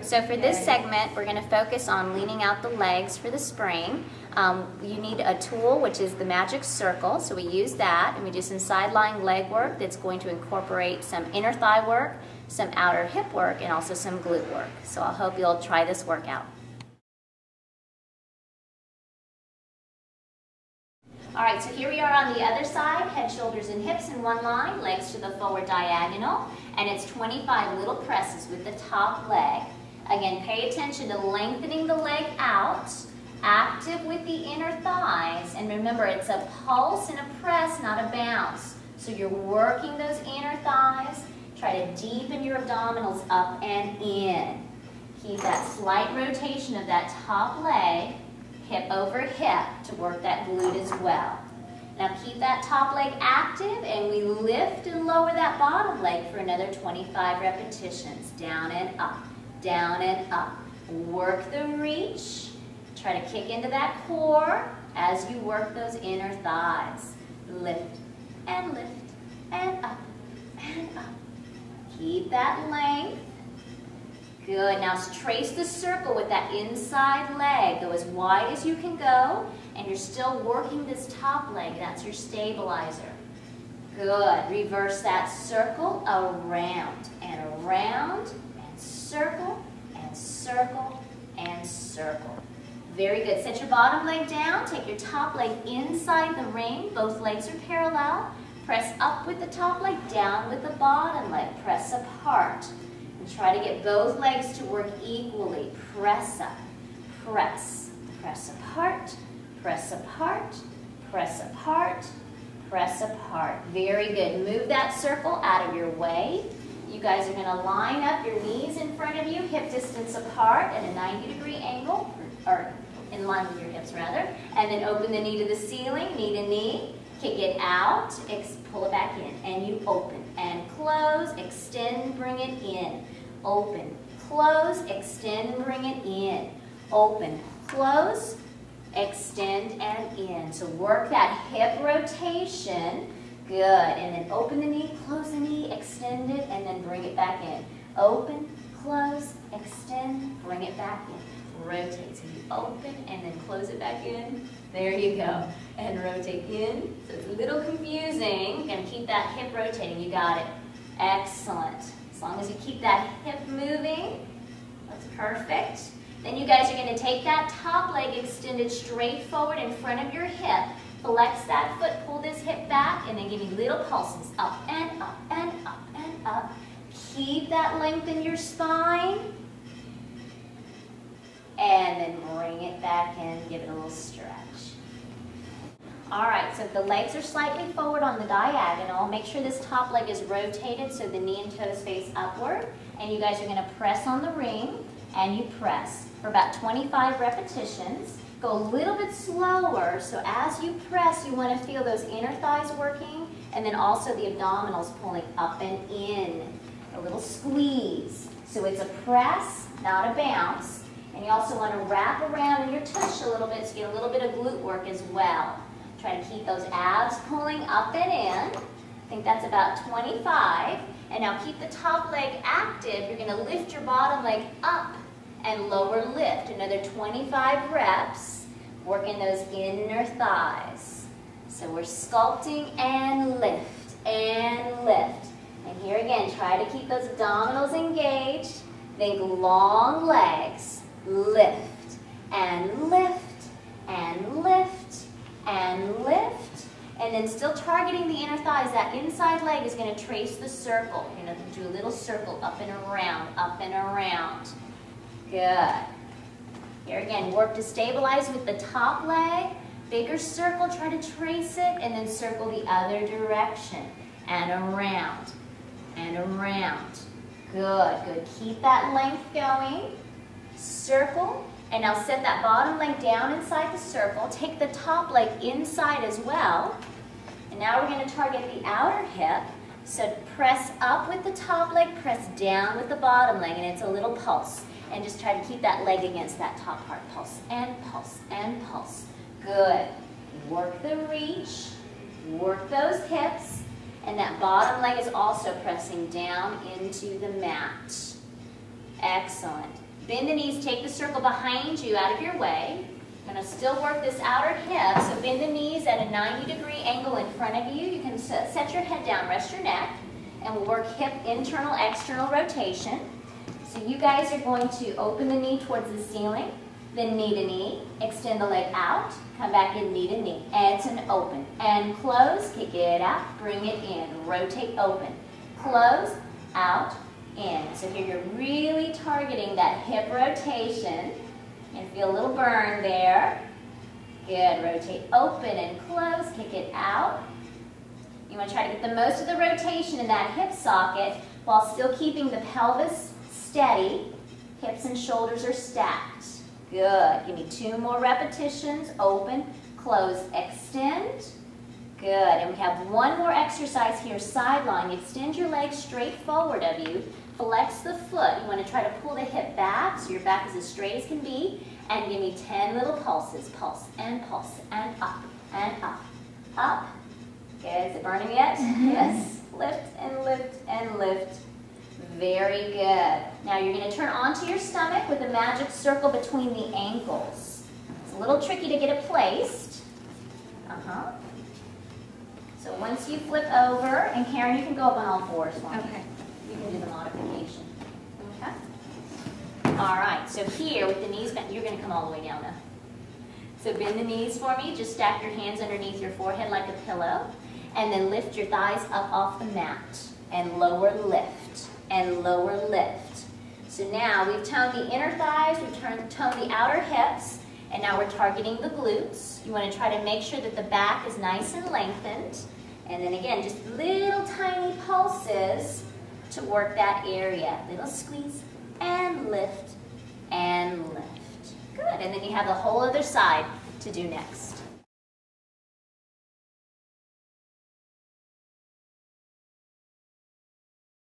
So for this segment, we're going to focus on leaning out the legs for the spring. You need a tool, which is the magic circle. So we use that, and we do some side-lying leg work that's going to incorporate some inner thigh work, some outer hip work, and also some glute work. So I hope you'll try this workout. All right, so here we are on the other side, head, shoulders, and hips in one line, legs to the forward diagonal, and it's 25 little presses with the top leg. Again, pay attention to lengthening the leg out, active with the inner thighs, and remember, it's a pulse and a press, not a bounce. So you're working those inner thighs. Try to deepen your abdominals up and in. Keep that slight rotation of that top leg, hip over hip, to work that glute as well. Now keep that top leg active, and we lift and lower that bottom leg for another 25 repetitions. Down and up, down and up. Work the reach. Try to kick into that core as you work those inner thighs. Lift and up and up. Keep that length. Good. Now trace the circle with that inside leg. Go as wide as you can go, and you're still working this top leg. That's your stabilizer. Good. Reverse that circle around and around, and circle and circle and circle. Very good. Set your bottom leg down. Take your top leg inside the ring. Both legs are parallel. Press up with the top leg, down with the bottom leg. Press apart. And try to get both legs to work equally. Press up, press. Press apart, press apart, press apart, press apart. Very good. Move that circle out of your way. You guys are going to line up your knees in front of you, hip distance apart at a 90-degree angle, or in line with your hips rather. And then open the knee to the ceiling, knee to knee. Kick it out, pull it back in, and you open and close, extend, bring it in. Open, close, extend, bring it in. Open, close, extend, and in. So work that hip rotation. Good. And then open the knee, close the knee, extend it, and then bring it back in. Open, close, extend, bring it back in. Rotate. So you open and then close it back in. There you go. And rotate in. So it's a little confusing. You're going to keep that hip rotating. You got it. Excellent. As long as you keep that hip moving, that's perfect. Then you guys are going to take that top leg extended straight forward in front of your hip. Flex that foot, pull this hip back, and then give me little pulses up and up and up and up. Keep that length in your spine. And then bring it back in, give it a little stretch. All right, so if the legs are slightly forward on the diagonal, make sure this top leg is rotated so the knee and toes face upward. And you guys are going to press on the ring, and you press for about 25 repetitions. Go a little bit slower, so as you press, you want to feel those inner thighs working, and then also the abdominals pulling up and in. A little squeeze. So it's a press, not a bounce. And you also want to wrap around in your tush a little bit so you get a little bit of glute work as well. Try to keep those abs pulling up and in. I think that's about 25. And now keep the top leg active. You're going to lift your bottom leg up and lower lift. Another 25 reps, working those inner thighs. So we're sculpting and lift and lift. And here again, try to keep those abdominals engaged. Think long legs. Lift and lift and lift and lift. And then still targeting the inner thighs. That inside leg is going to trace the circle. You're going to do a little circle up and around, up and around. Good. Here again, work to stabilize with the top leg. Bigger circle, try to trace it, and then circle the other direction. And around, and around. Good, good. Keep that length going. Circle, and now set that bottom leg down inside the circle. Take the top leg inside as well. And now we're going to target the outer hip. So press up with the top leg, press down with the bottom leg, and it's a little pulse. And just try to keep that leg against that top part. Pulse and pulse and pulse. Good. Work the reach, work those hips, and that bottom leg is also pressing down into the mat. Excellent. Bend the knees, take the circle behind you out of your way. Going to still work this outer hip, so bend the knees at a 90-degree angle in front of you. You can set your head down, rest your neck, and we'll work hip internal, external rotation. So you guys are going to open the knee towards the ceiling, then knee to knee, extend the leg out, come back in knee to knee, and it's an open. And close, kick it out, bring it in, rotate open. Close, out, in. So here you're really targeting that hip rotation. And feel a little burn there. Good, rotate open and close, kick it out. You want to try to get the most of the rotation in that hip socket while still keeping the pelvis steady. Hips and shoulders are stacked. Good, give me 2 more repetitions. Open, close, extend. Good, and we have 1 more exercise here, sideline. Extend your legs straight forward of you. Flex the foot. You want to try to pull the hip back so your back is as straight as can be. And give me 10 little pulses. Pulse and up and up. Up. Good. Is it burning yet? Yes. Lift and lift and lift. Very good. Now you're going to turn onto your stomach with a magic circle between the ankles. It's a little tricky to get it placed. So once you flip over, and Karen, you can go up on all 4s for me. Okay. You can do the modification. Okay? All right, so here with the knees bent, you're going to come all the way down now. So bend the knees for me. Just stack your hands underneath your forehead like a pillow. And then lift your thighs up off the mat. And lower lift. And lower lift. So now we've toned the inner thighs, we've toned the outer hips, and now we're targeting the glutes. You want to try to make sure that the back is nice and lengthened. And then again, just little tiny pulses to work that area. Little squeeze and lift and lift. Good, and then you have the whole other side to do next.